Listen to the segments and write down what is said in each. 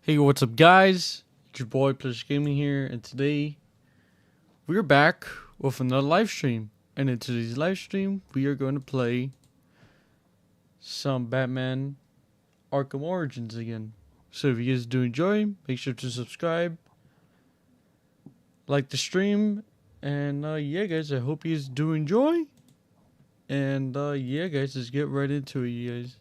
Hey, what's up, guys? It's your boy Pleasure Gaming here, and today we're back with another live stream. And in today's live stream, we are going to play some Batman Arkham Origins again. So if you guys do enjoy, make sure to subscribe, like the stream, and yeah, guys, I hope you guys do enjoy. And yeah, guys, let's get right into it, you guys.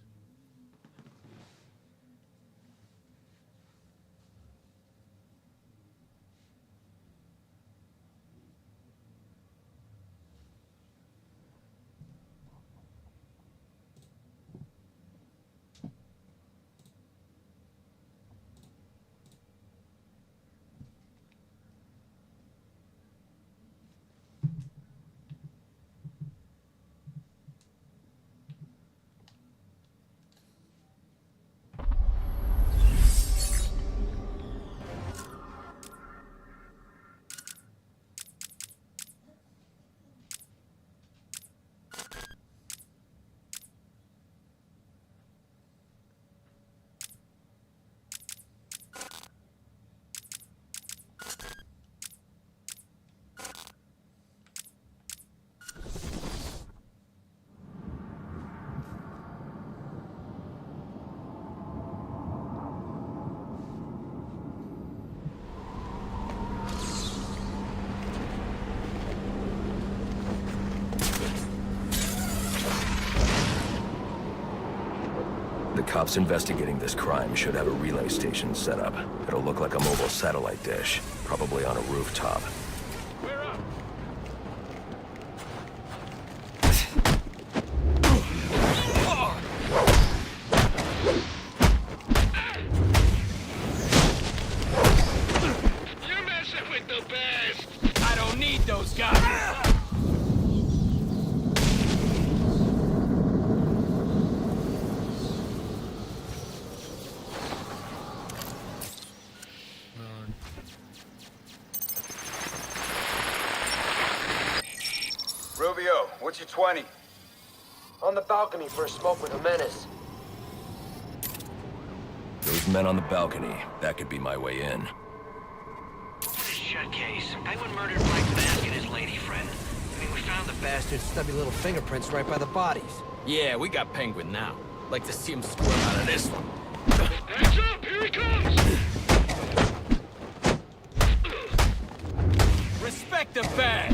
The cops investigating this crime should have a relay station set up. It'll look like a mobile satellite dish, probably on a rooftop. We're up. You're messing with the best. I don't need those guys. Rubio, what's your 20? On the balcony for a smoke with a menace. Those men on the balcony, that could be my way in. What a shut case. Penguin murdered Mike Mask and his lady friend. I mean, we found the Bastard's stubby little fingerprints right by the bodies. Yeah, we got Penguin now. Like to see him squirm out of this one. Heads up, here he comes. Respect the bag!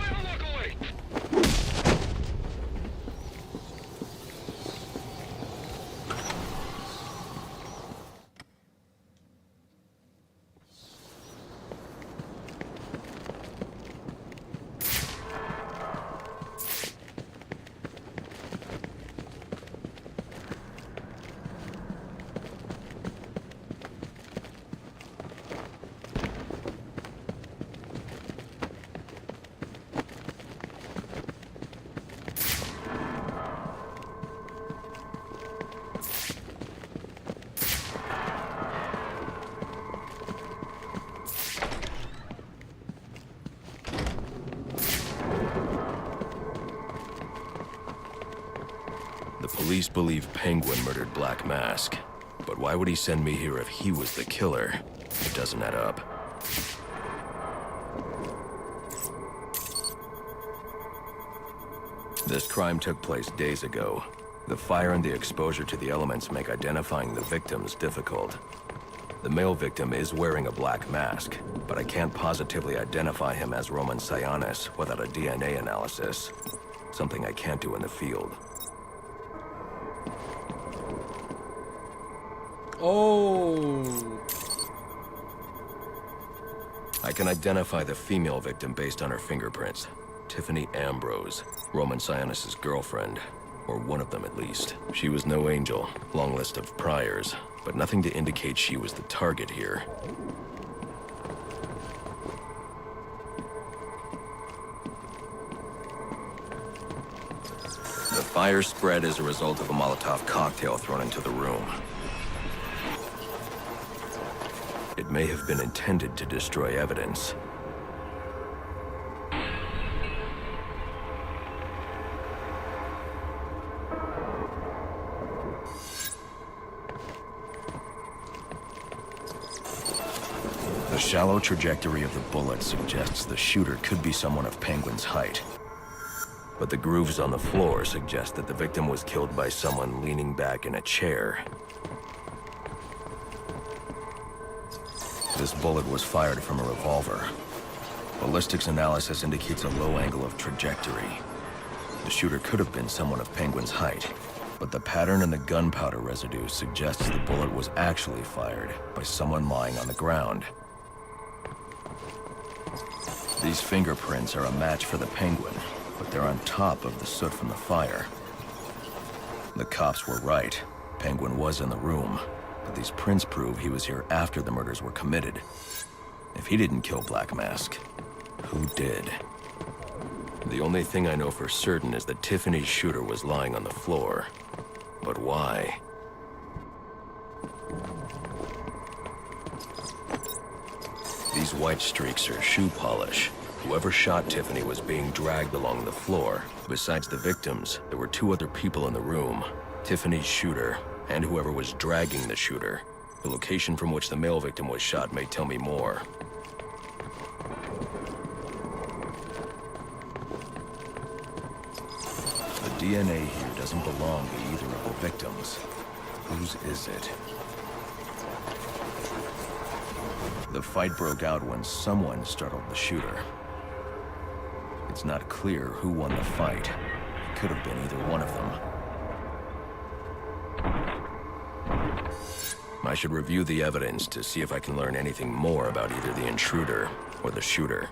I'll look away. The police believe Penguin murdered Black Mask. But why would he send me here if he was the killer? It doesn't add up. This crime took place days ago. The fire and the exposure to the elements make identifying the victims difficult. The male victim is wearing a black mask, but I can't positively identify him as Roman Sionis without a DNA analysis. Something I can't do in the field. Oh, I can identify the female victim based on her fingerprints. Tiffany Ambrose, Roman Sionis' girlfriend. Or one of them at least. She was no angel, long list of priors, but nothing to indicate she was the target here. The fire spread as a result of a Molotov cocktail thrown into the room. It may have been intended to destroy evidence. shallow trajectory of the bullet suggests the shooter could be someone of Penguin's height. But the grooves on the floor suggest that the victim was killed by someone leaning back in a chair. This bullet was fired from a revolver. Ballistics analysis indicates a low angle of trajectory. The shooter could have been someone of Penguin's height, but the pattern in the gunpowder residue suggests the bullet was actually fired by someone lying on the ground. These fingerprints are a match for the Penguin, but they're on top of the soot from the fire. The cops were right. Penguin was in the room, but these prints prove he was here after the murders were committed. If he didn't kill Black Mask, who did? The only thing I know for certain is that Tiffany's shooter was lying on the floor. But why? These white streaks are shoe polish. Whoever shot Tiffany was being dragged along the floor. Besides the victims, there were 2 other people in the room. Tiffany's shooter, and whoever was dragging the shooter. The location from which the male victim was shot may tell me more. The DNA here doesn't belong to either of the victims. Whose is it? The fight broke out when someone startled the shooter. It's not clear who won the fight. It could have been either one of them. I should review the evidence to see if I can learn anything more about either the intruder or the shooter.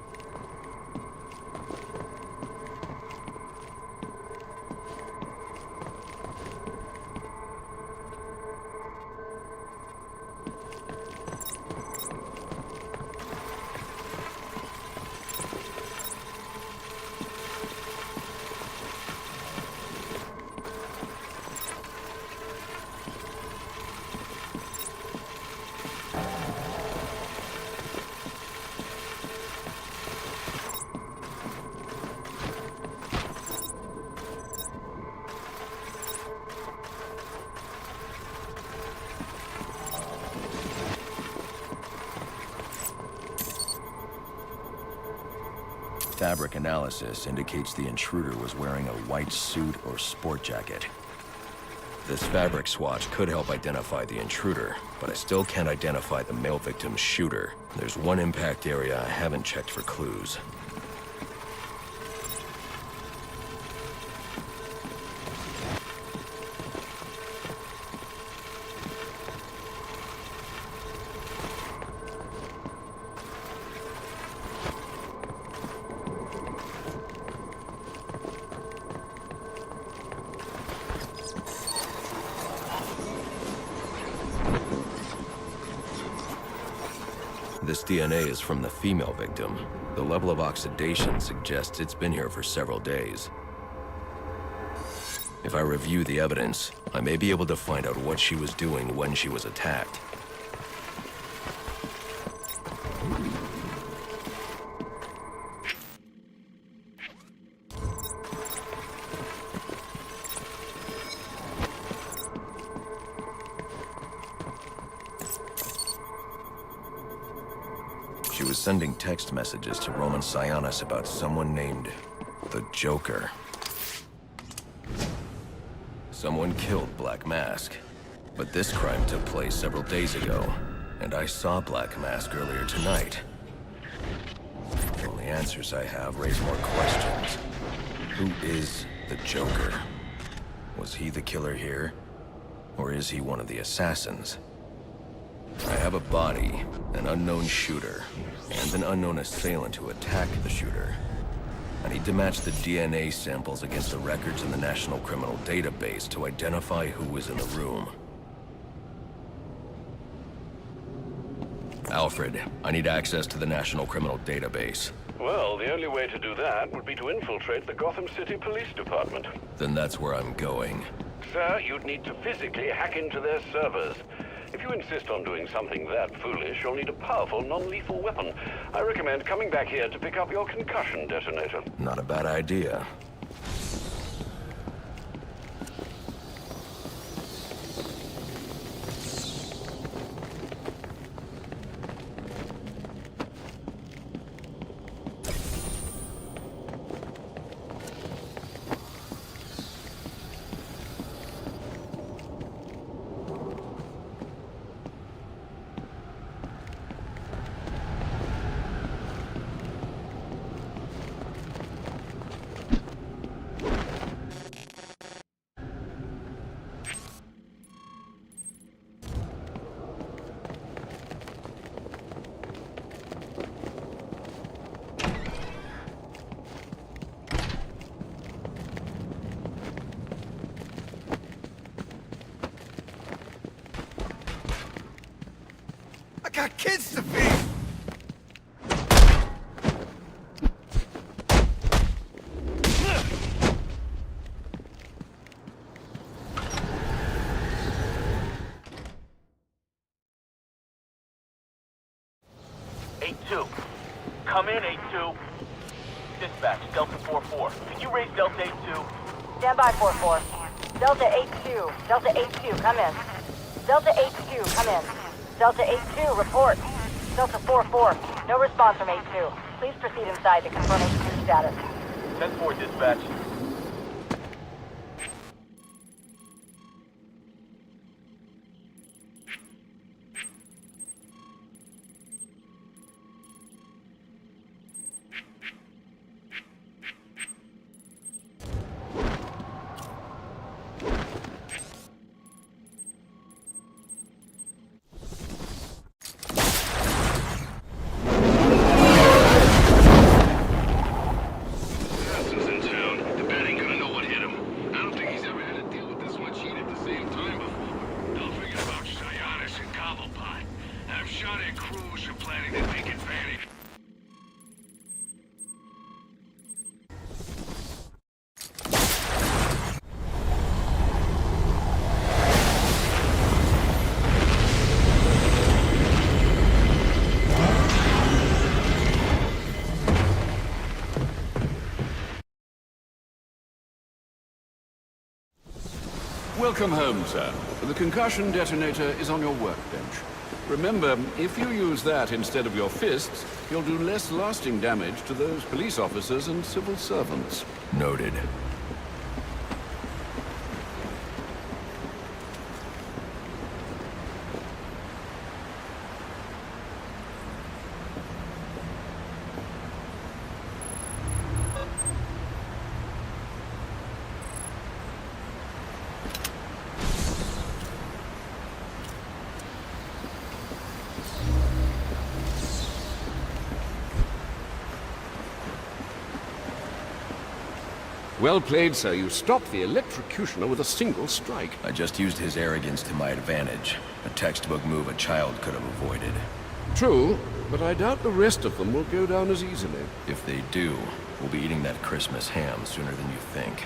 Fabric analysis indicates the intruder was wearing a white suit or sport jacket. This fabric swatch could help identify the intruder, but I still can't identify the male victim's shooter. There's one impact area I haven't checked for clues. This DNA is from the female victim. The level of oxidation suggests it's been here for several days. If I review the evidence, I may be able to find out what she was doing when she was attacked. She was sending text messages to Roman Sionis about someone named the Joker. Someone killed Black Mask, but this crime took place several days ago, and I saw Black Mask earlier tonight. The only answers I have raise more questions. Who is the Joker? Was he the killer here? Or is he one of the assassins? I have a body, an unknown shooter, and an unknown assailant who attacked the shooter. I need to match the DNA samples against the records in the National Criminal Database to identify who was in the room. Alfred, I need access to the National Criminal Database. Well, the only way to do that would be to infiltrate the Gotham City Police Department. Then that's where I'm going. Sir, you'd need to physically hack into their servers. If you insist on doing something that foolish, you'll need a powerful, non-lethal weapon. I recommend coming back here to pick up your concussion detonator. Not a bad idea. got kids to feed! Come in, 8-2. Dispatch, Delta 4-4. Can you raise Delta 8-2? Stand by, 4-4. Delta 8-2. Delta 8-2, come in. Delta 8-2, come in. Delta 8-2, report. Delta 4-4, no response from 8-2. Please proceed inside to confirm 8-2 status. 10-4, dispatch. Welcome home, sir. The concussion detonator is on your workbench. Remember, if you use that instead of your fists, you'll do less lasting damage to those police officers and civil servants. Noted. Well played, sir. You stopped the electrocutioner with a single strike. I just used his arrogance to my advantage. A textbook move a child could have avoided. True, but I doubt the rest of them will go down as easily. If they do, we'll be eating that Christmas ham sooner than you think.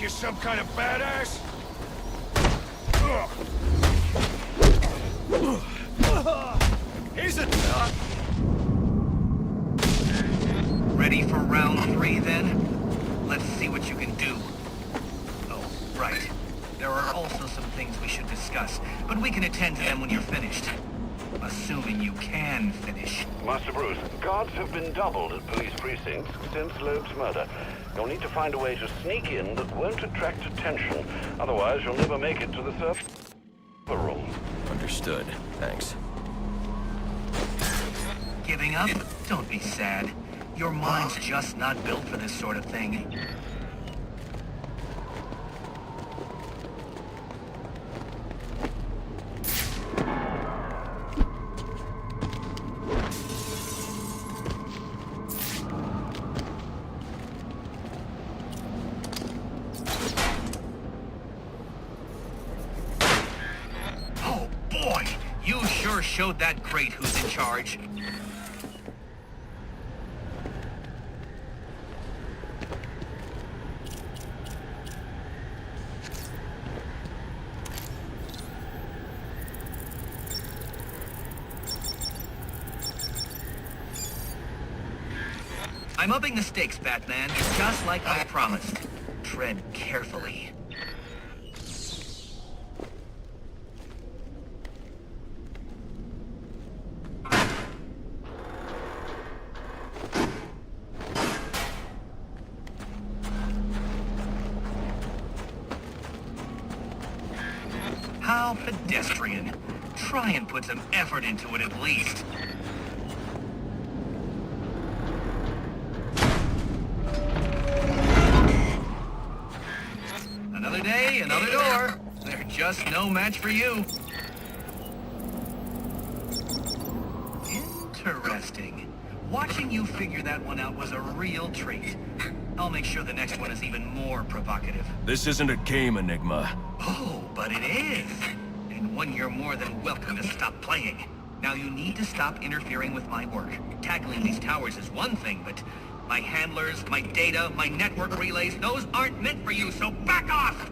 Some kind of badass? He's a... Ready for round 3 then? Let's see what you can do. Oh, right. There are also some things we should discuss, but we can attend to them when you're finished. Assuming you can finish. Master Bruce, guards have been doubled at police precincts since Loeb's murder. You'll need to find a way to sneak in that won't attract attention. Otherwise, you'll never make it to the server room. Understood. Thanks. Giving up? Don't be sad. Your mind's just not built for this sort of thing. Oh boy! You sure showed that great who's in charge. I'm upping the stakes, Batman, just like I promised. Tread carefully. How pedestrian. Try and put some effort into it at least. Another day, another door. They're just no match for you. Interesting. Watching you figure that one out was a real treat. I'll make sure the next one is even more provocative. This isn't a game, Enigma. Oh, but it is. And one you're more than welcome to stop playing. Now you need to stop interfering with my work. Tackling these towers is one thing, but my handlers, my data, my network relays, those aren't meant for you, so back off!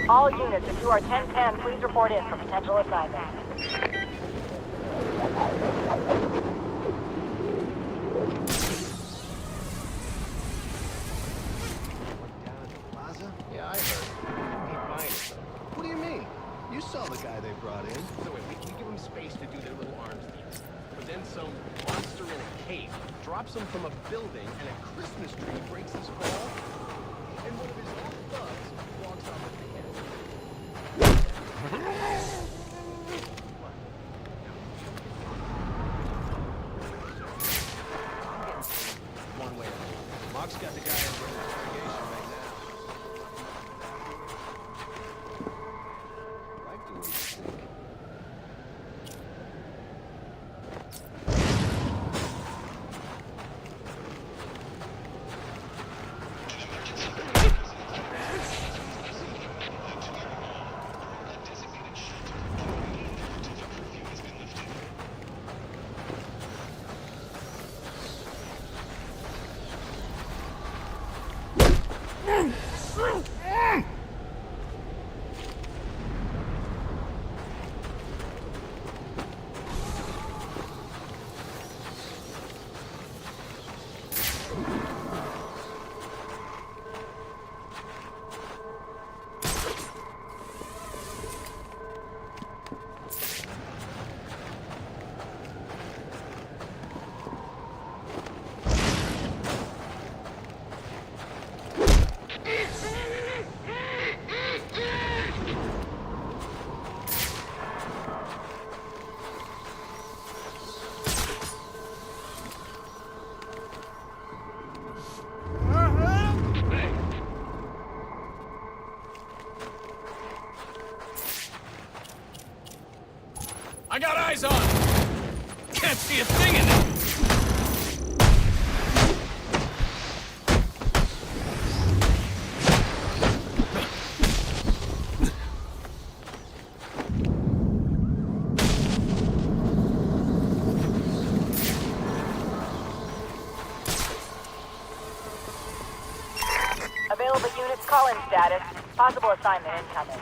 All units, if you are 1010, please report in for potential assignment. Yeah, I heard. Ain't buying it. What do you mean? You saw the guy they brought in. So wait, we give them space to do their little arms deals. But then some monster in a cave drops them from a building and a Christmas tree breaks his fall. And one of his own thugs walks off with the head. One way or another. Mark's got the guy under interrogation right now. Like the way you think. Eyes on! Can't see a thing in there! Available units call-in status. Possible assignment incoming.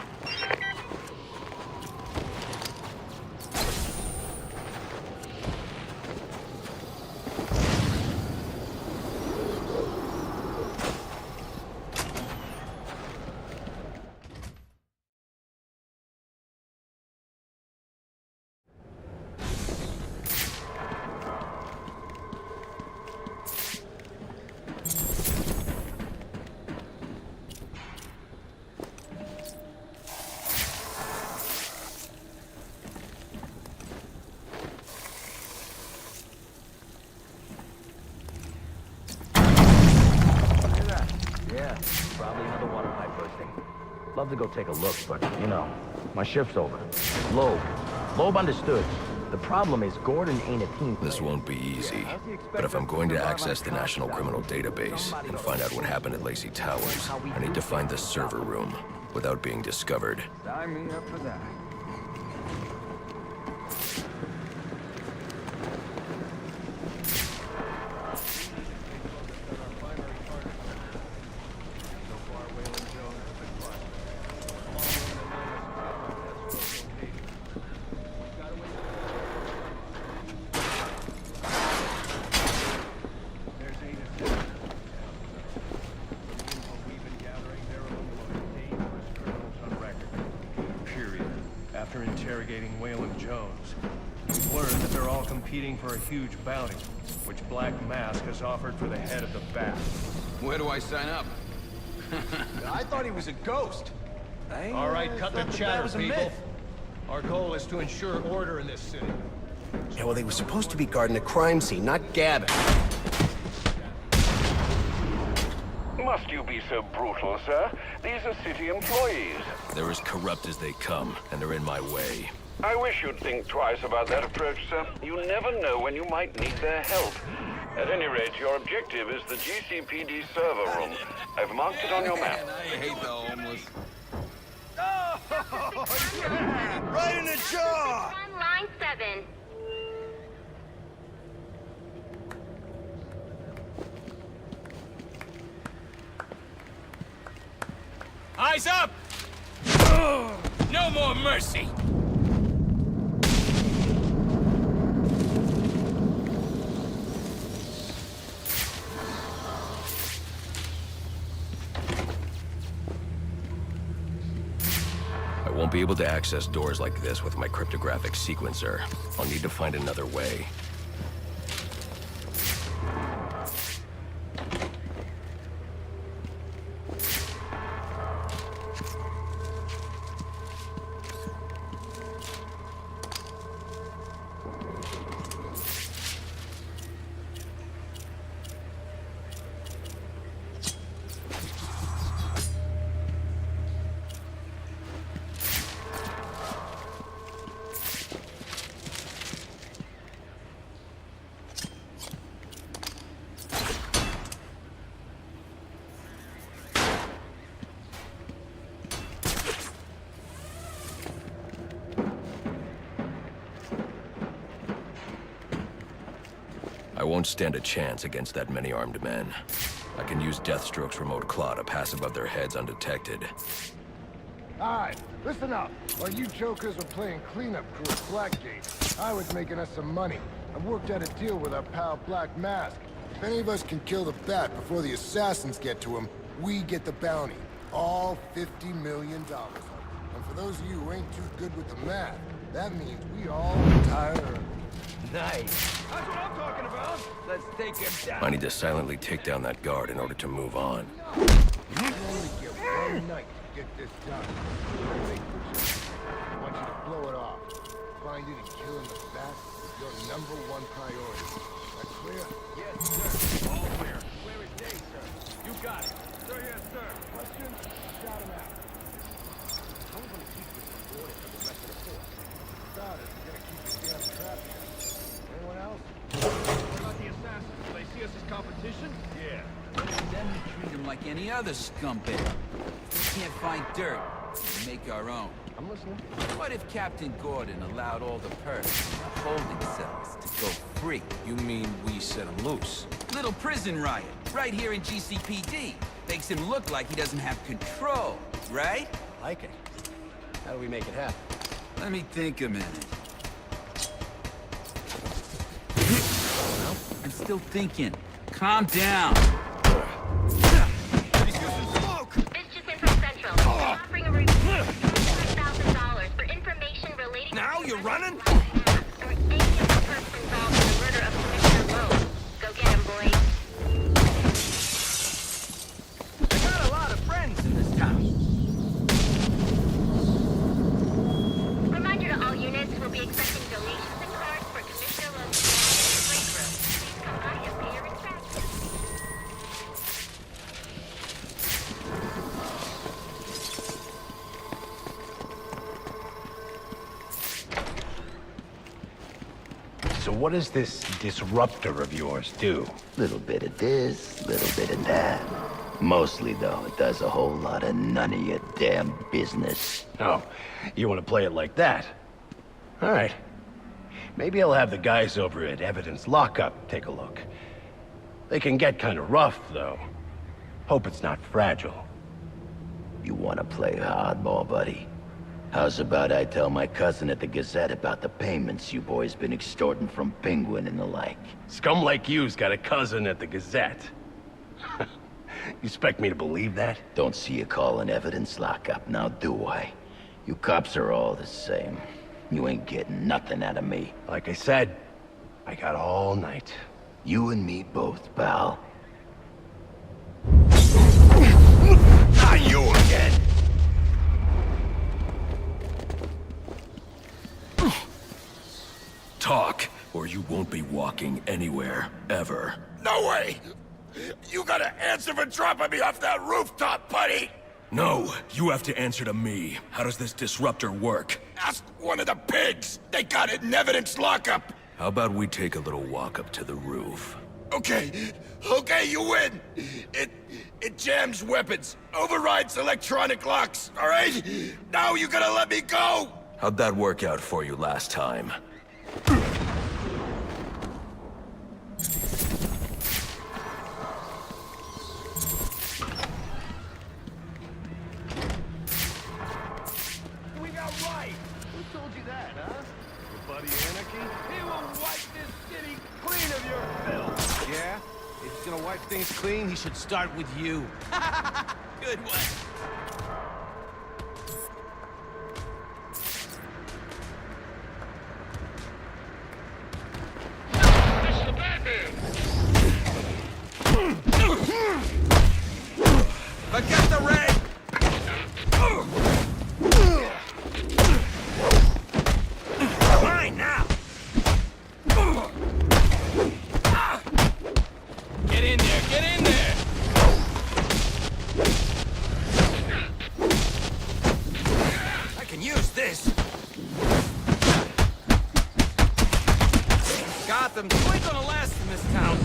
Yeah, probably another water pipe bursting. Love to go take a look, but, you know, my shift's over. Loeb understood. The problem is Gordon ain't a team player. This won't be easy, but if I'm going to access the National Criminal Database and find out what happened at Lacey Towers, I need to find the server room without being discovered. Sign me up for that. After interrogating Wayland Jones, we've learned that they're all competing for a huge bounty, which Black Mask has offered for the head of the Bat. Where do I sign up? I thought he was a ghost. All right, cut the chatter, people. Our goal is to ensure order in this city. Yeah, well, they were supposed to be guarding a crime scene, not gabbing. Must you be so brutal, sir? These are city employees. They're as corrupt as they come, and they're in my way. I wish you'd think twice about that approach, sir. You never know when you might need their help. At any rate, your objective is the GCPD server room. I've marked it on your map. I hate the homeless. Oh, yeah! Right in the jaw! On line 7. Eyes up! No more mercy! I won't be able to access doors like this with my cryptographic sequencer. I'll need to find another way. I won't stand a chance against that many armed men. I can use Deathstroke's remote claw to pass above their heads undetected. Alright, listen up. While you jokers were playing cleanup crew at Blackgate, I was making us some money. I worked out a deal with our pal Black Mask. If any of us can kill the Bat before the assassins get to him, we get the bounty. All $50 million. And for those of you who ain't too good with the math, that means we all retire early. Nice. That's what I'm talking about. Let's take him down. I need to silently take down that guard in order to move on. You only get one night to get this done. I want you to blow it off. Finding and killing the Bat is your #1 priority. That clear? Yes, sir. All clear. Clear as day, sir. You got it. Sir, yes, sir. Questions? Shout him out. How are we gonna keep this from going for the rest of the force? Starters, we're gonna keep the Anyone else? What about the assassins? Do they see us as competition? Yeah. Then we treat him like any other scumbag. We can't find dirt. We make our own. I'm listening. What if Captain Gordon allowed all the perks in the holding cells to go free? You mean we set him loose? Little prison riot, right here in GCPD. Makes him look like he doesn't have control, right? I like it. How do we make it happen? Let me think a minute. I'm still thinking. Calm down. Now you're running? I got a lot of friends in this town. Reminder to all units, we'll be expecting donations and cards for Commissioner Logan's break room. Please come by and pay your respects. So what does this disruptor of yours do? Little bit of this, little bit of that. Mostly, though, it does a whole lot of none of your damn business. Oh, you want to play it like that? All right. Maybe I'll have the guys over at Evidence Lockup take a look. They can get kind of rough, though. Hope it's not fragile. You want to play hardball, buddy? How's about I tell my cousin at the Gazette about the payments you boys been extorting from Penguin and the like? Scum like you's got a cousin at the Gazette. You expect me to believe that? Don't see you calling Evidence Lockup, now do I? You cops are all the same. You ain't getting nothing out of me. Like I said, I got all night. You and me both, pal. Not you again! Talk, or you won't be walking anywhere, ever. No way! You gotta answer for dropping me off that rooftop, buddy! No, you have to answer to me. How does this disruptor work? Ask one of the pigs! They got it in Evidence Lockup! How about we take a little walk up to the roof? Okay, you win! It jams weapons, overrides electronic locks, alright? Now you gotta let me go! How'd that work out for you last time? We got right. Who told you that, huh? Your buddy Anarchy? He will wipe this city clean of your filth. Yeah? If he's gonna wipe things clean, he should start with you. Good one. Forget the red! Mine now! Get in there, get in there! I can use this! Gotham, you ain't gonna last in this town!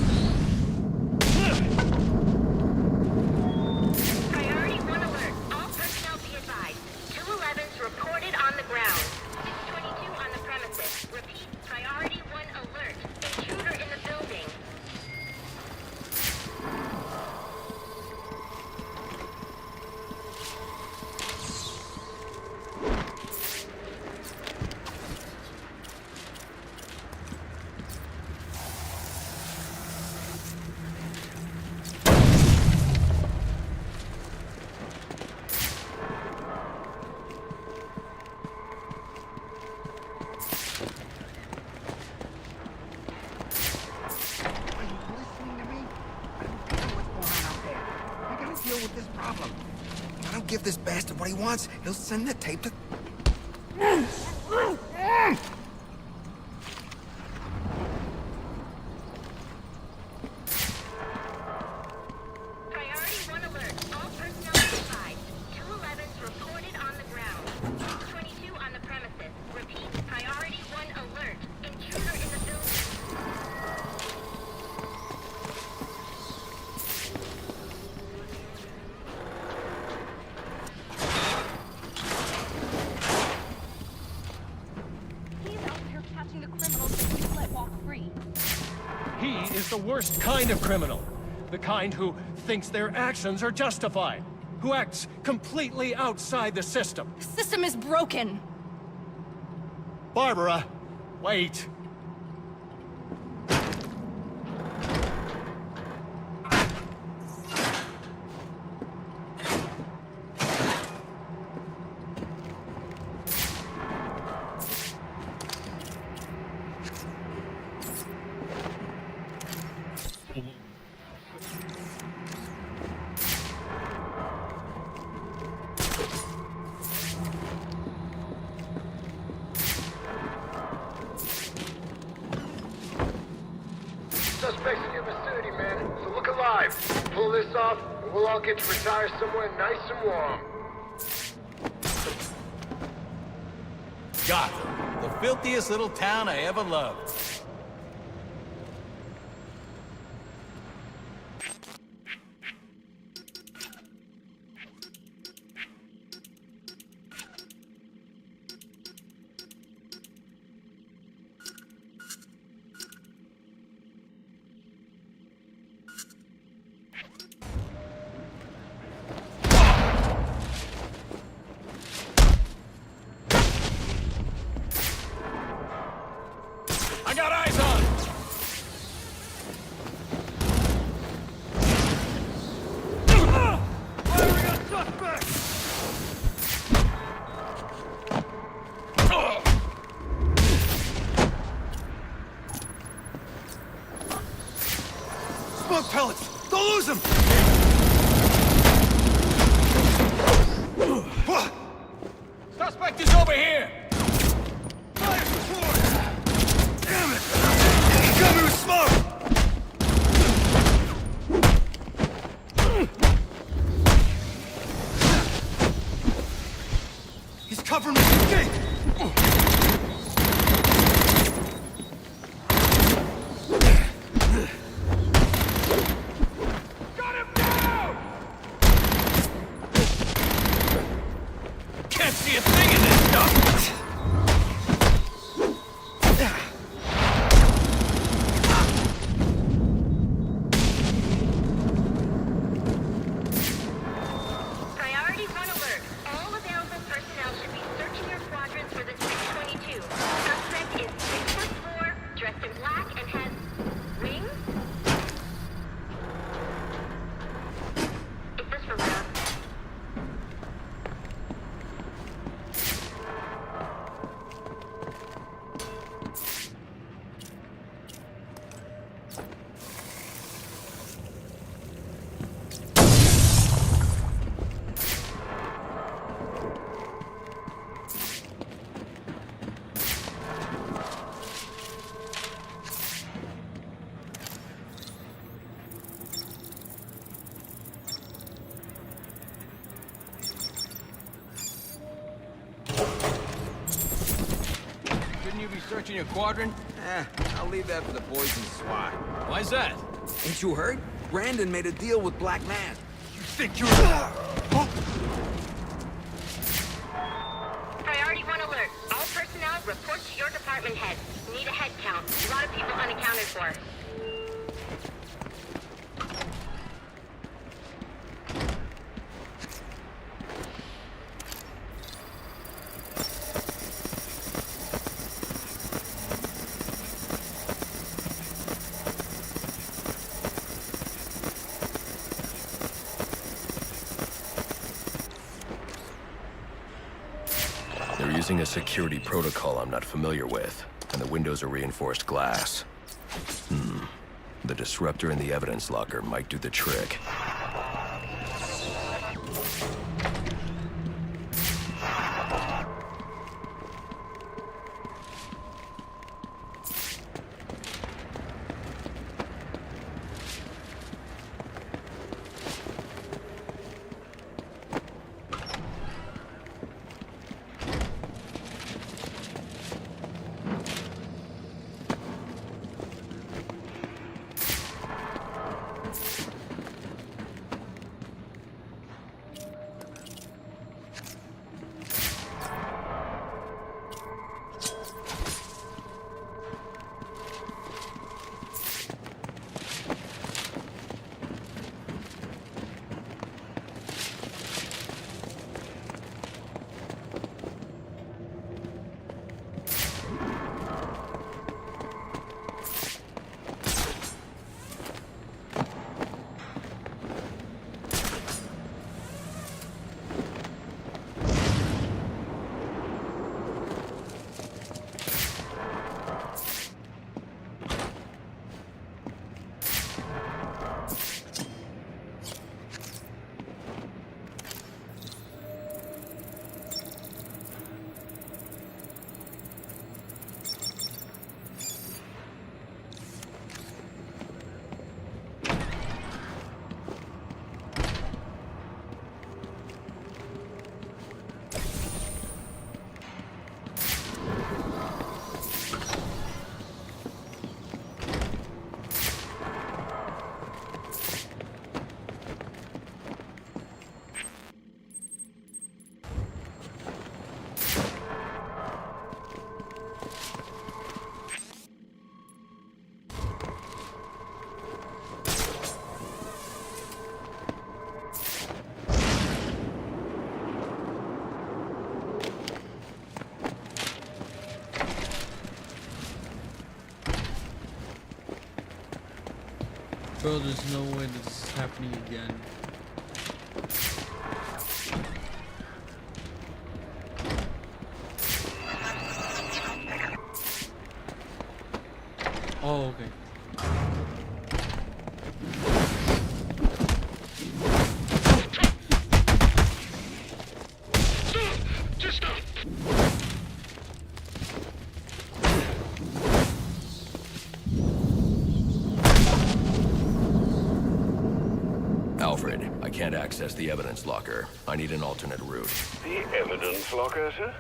Priority 1 alert. All personnel be advised. 211's reported on the ground. 622 on the premises. Repeat, priority 1 alert. Intruder in the building. If I don't give this bastard what he wants, he'll send the tape to... Priority 1 alert. All personnel be advised. 211's reported on the ground. 622 on the premises. Repeat, priority 1 alert. the worst kind of criminal. The kind who thinks their actions are justified. Who acts completely outside the system. The system is broken. Barbara, wait. Suspects in your vicinity, man, so look alive. Pull this off, and we'll all get to retire somewhere nice and warm. Gotham, the filthiest little town I ever loved. I got eyes on! Firing on suspect! Smoke pellets! Don't lose them! Suspect is over here! Fire support! Damn it! Cover with smoke! He's covering me! Gate! Got him down! Can't see a thing in this stuff! Priority 1 alert. All available personnel should be searching your quadrants for the 622. Suspect is 6'4", dressed in black, and has rings? Is this for real? Shouldn't you be searching your quadrant? I'll leave that for the boys in SWAT. Why's that? Ain't you heard? Brandon made a deal with Black Mask. You think you're... Priority 1 alert. All personnel report to your department head. Need a head count. A lot of people unaccounted for. They're using a security protocol I'm not familiar with, and the windows are reinforced glass. The disruptor in the evidence locker might do the trick. Bro, there's no way this is happening again. Oh, okay. Alfred, I can't access the evidence locker. I need an alternate route. The evidence locker, sir?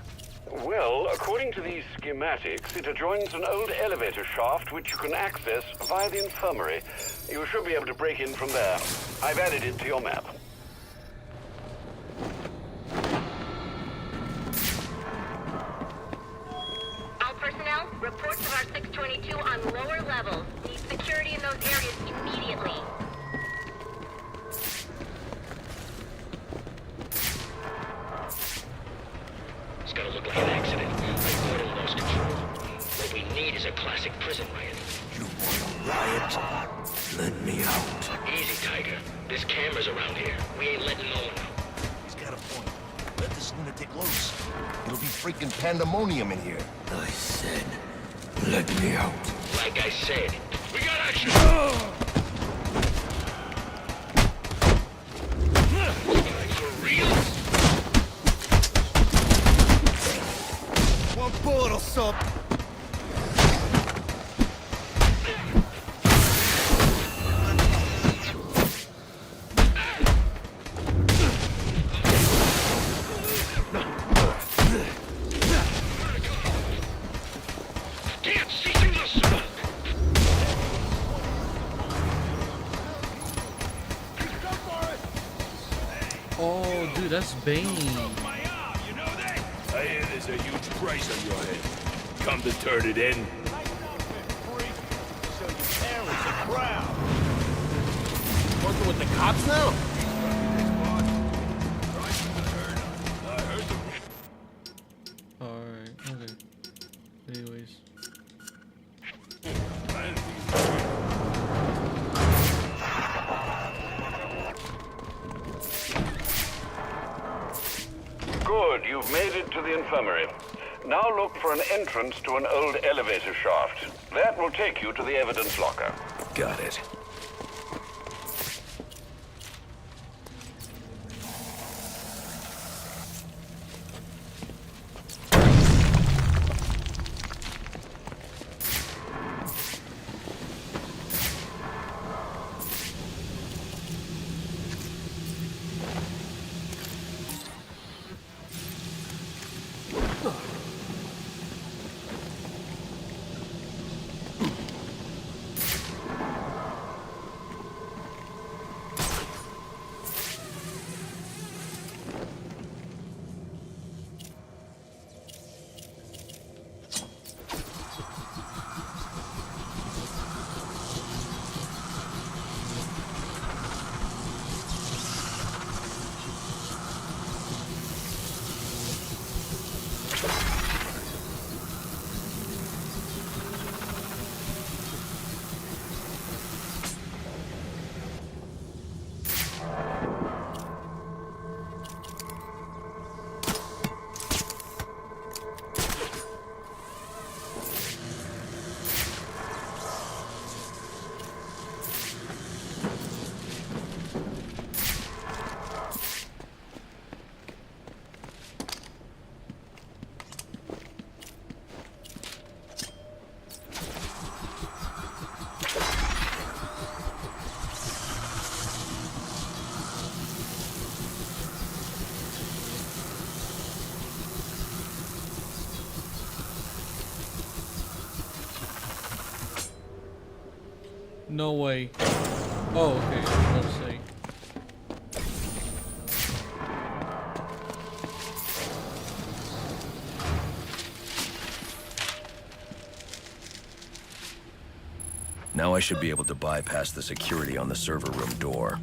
Well, according to these schematics, it adjoins an old elevator shaft which you can access via the infirmary. You should be able to break in from there. I've added it to your map. All personnel, reports of our 622 on lower levels. Need security in those areas immediately. It's gonna look like an accident. Gordon lost control. What we need is a classic prison riot. You want a riot? Let me out. Easy, Tiger. There's cameras around here. We ain't letting no one out. He's got a point. Let this lunatic loose. It'll be freaking pandemonium in here. I said, let me out. Like I said, we got action! For real? One bullet or something. Can't see through the smoke! Oh, dude, that's Bane. I hear there's a huge price on your head. Come to turn it in. So your parents are proud. Working with the cops now? Alright, okay. Anyways. Good, you've made it to the infirmary. Now look for an entrance to an old elevator shaft. That will take you to the evidence locker. Got it. No way. Oh, okay. I was about to say. Now I should be able to bypass the security on the server room door.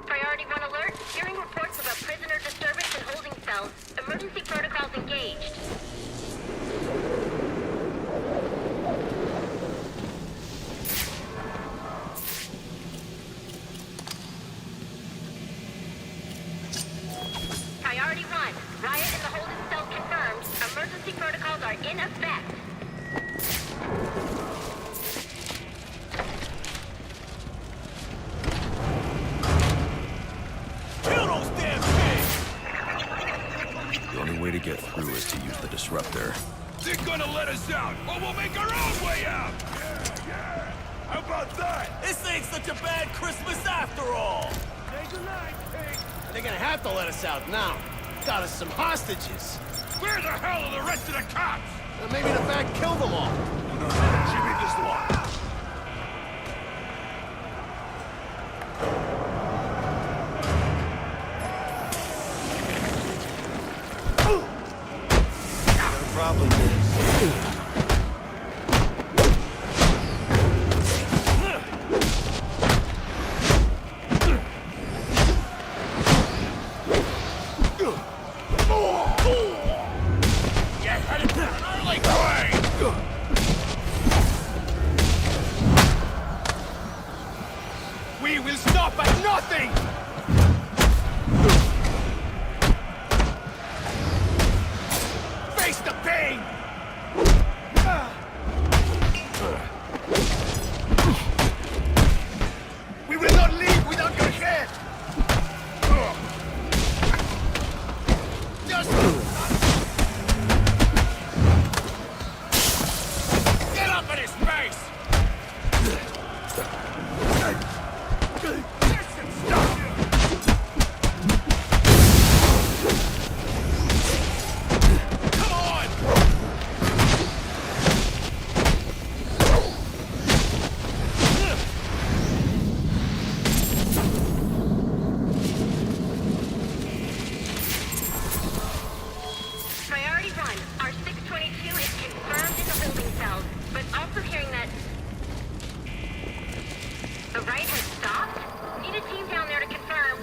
Priority 1 alert. Hearing reports of a prisoner disturbance in holding cells. in effect. Kill those damn pigs! The only way to get through is to use the disruptor. They're gonna let us out, or we'll make our own way out! Yeah! How about that? This ain't such a bad Christmas after all! Say goodnight, pig! They're gonna have to let us out now. Got us some hostages. Where the hell are the rest of the cops? Maybe the bat killed them all. No, Jimmy this lot. The problem is... We will stop at nothing! Face the pain! We will not leave without your head! Just... Get up in his face! Priority 1, our 622 is confirmed in the holding cells, but also hearing that the riot has stopped? Need a team down there to confirm.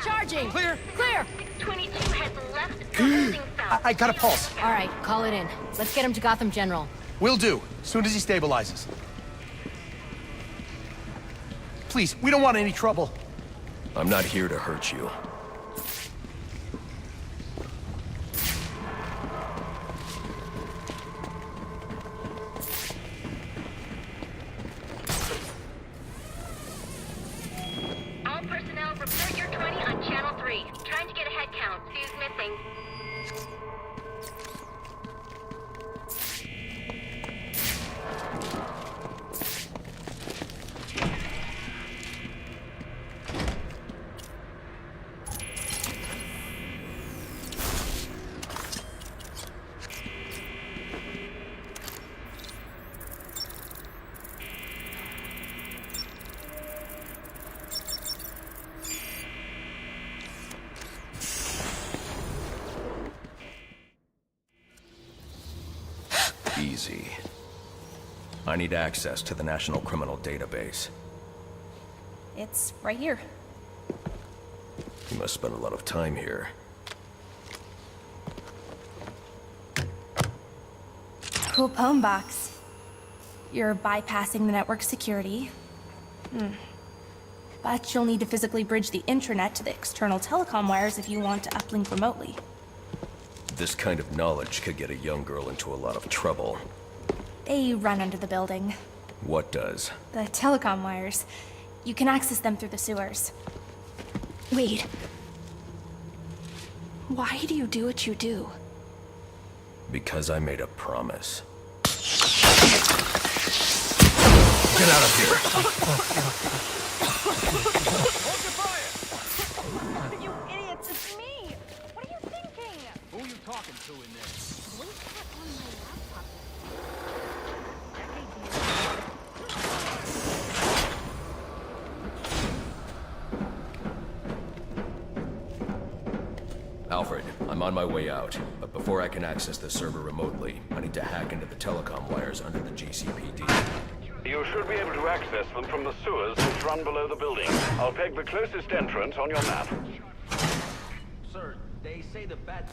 Charging! Clear! Clear! 622 has left the holding cells. I got a pulse. All right, call it in. Let's get him to Gotham General. Will do, soon as he stabilizes. Please, we don't want any trouble. I'm not here to hurt you. All personnel report your 20 on Channel 3. Trying to get a head count. See who's missing. Easy. I need access to the National Criminal Database. It's right here. You must spend a lot of time here. Cool poem box. You're bypassing the network security. But you'll need to physically bridge the intranet to the external telecom wires if you want to uplink remotely. This kind of knowledge could get a young girl into a lot of trouble. They run under the building. What does? The telecom wires. You can access them through the sewers. Wait. Why do you do what you do? Because I made a promise. Get out of here! You idiots, it's me! What are you thinking? Who are you talking to in there? What is that on my laptop? Alfred, I'm on my way out, but before I can access the server remotely, I need to hack into the telecom wires under the GCPD. You should be able to access them from the sewers which run below the building. I'll peg the closest entrance on your map. Sir, they say the bat...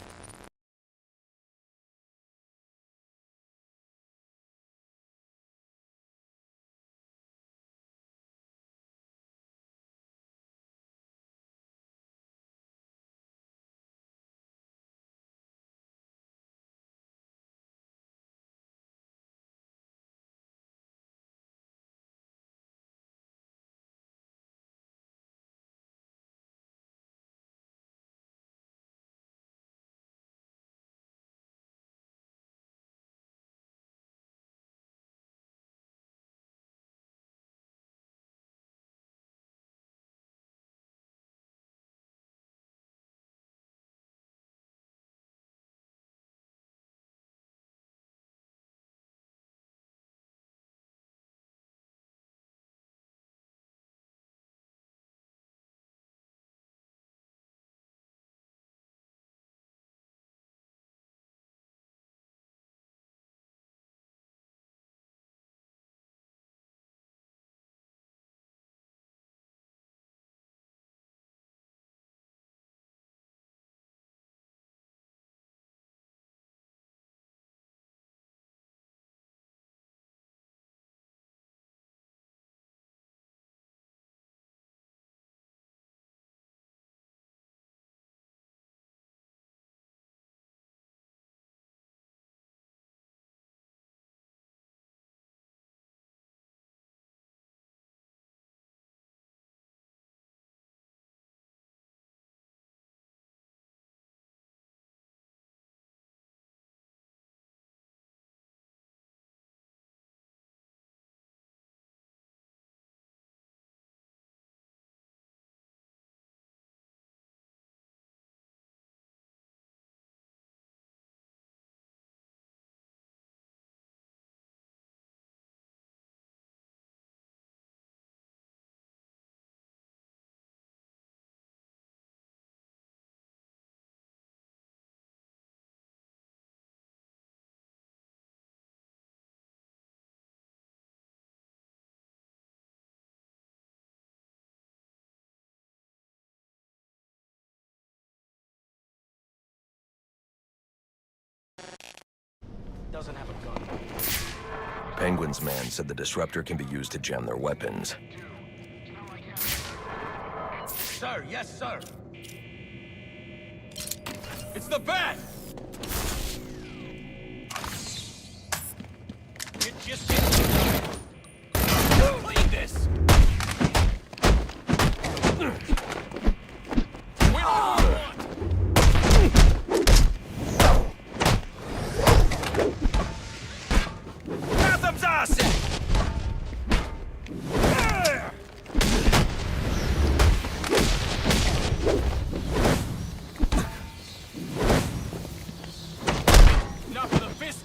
Doesn't have a gun. Penguin's man said the disruptor can be used to jam their weapons. Sir, yes, sir. It's the bat! It just clean this! Gotham's awesome! Not for the fist.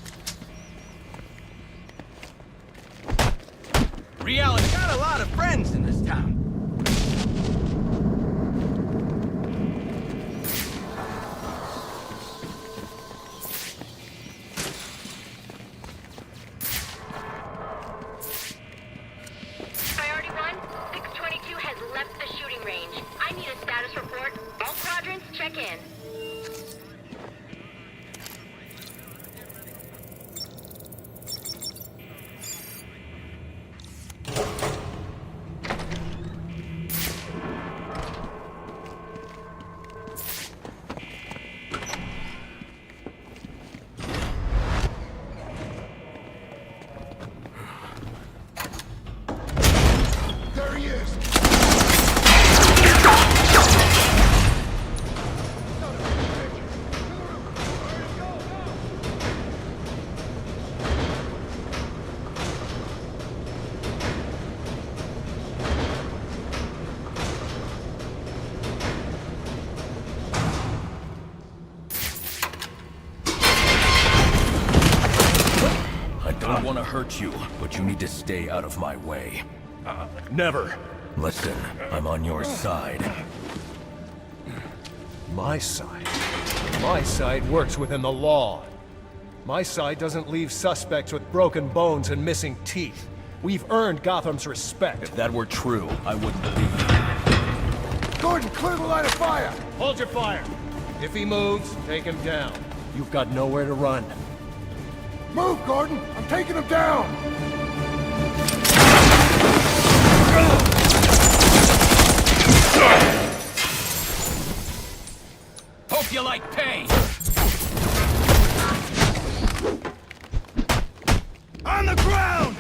Reality. Got a lot of friends in this town. Priority 1, 622 has left the shooting range. I need a status report. All quadrants, check in. There he is! I don't want to hurt you, but you need to stay out of my way. Never. Listen, I'm on your side. My side? My side works within the law. My side doesn't leave suspects with broken bones and missing teeth. We've earned Gotham's respect. If that were true, I wouldn't believe it. Gordon, clear the line of fire! Hold your fire. If he moves, take him down. You've got nowhere to run. Move, Gordon! I'm taking him down! Hope you like pain. On the ground!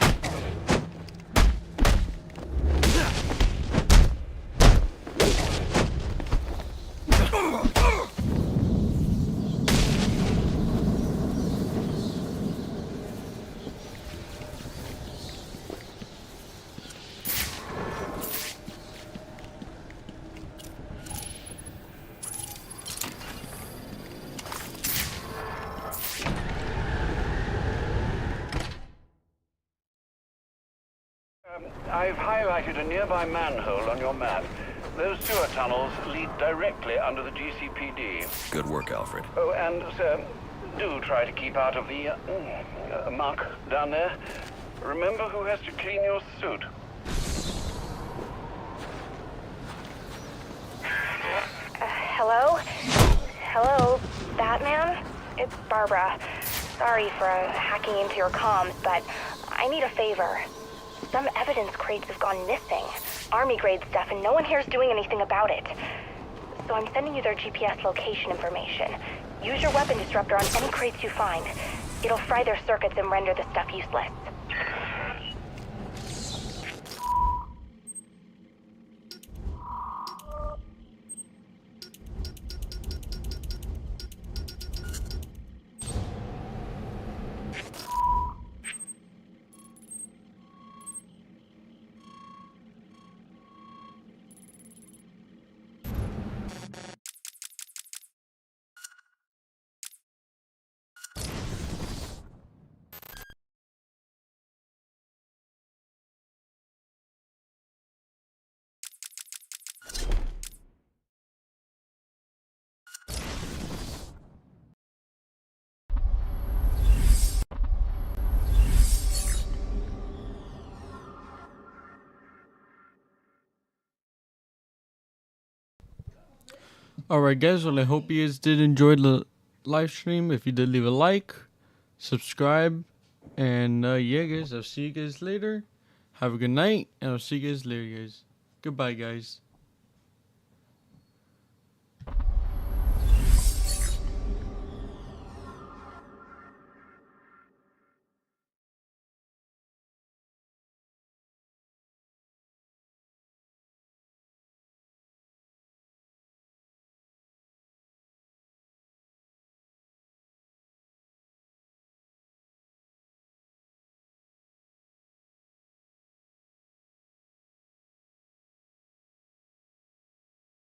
I've highlighted a nearby manhole on your map. Those sewer tunnels lead directly under the GCPD. Good work, Alfred. Oh, and, sir, do try to keep out of the muck down there. Remember who has to clean your suit. Hello? Hello, Batman? It's Barbara. Sorry for hacking into your comms, but I need a favor. Some evidence crates have gone missing. Army-grade stuff, and no one here is doing anything about it. So I'm sending you their GPS location information. Use your weapon disruptor on any crates you find. It'll fry their circuits and render the stuff useless. Alright guys, well I hope you guys did enjoy the live stream. If you did, leave a like, subscribe, and yeah guys, I'll see you guys later. Have a good night, and I'll see you guys later guys. Goodbye guys.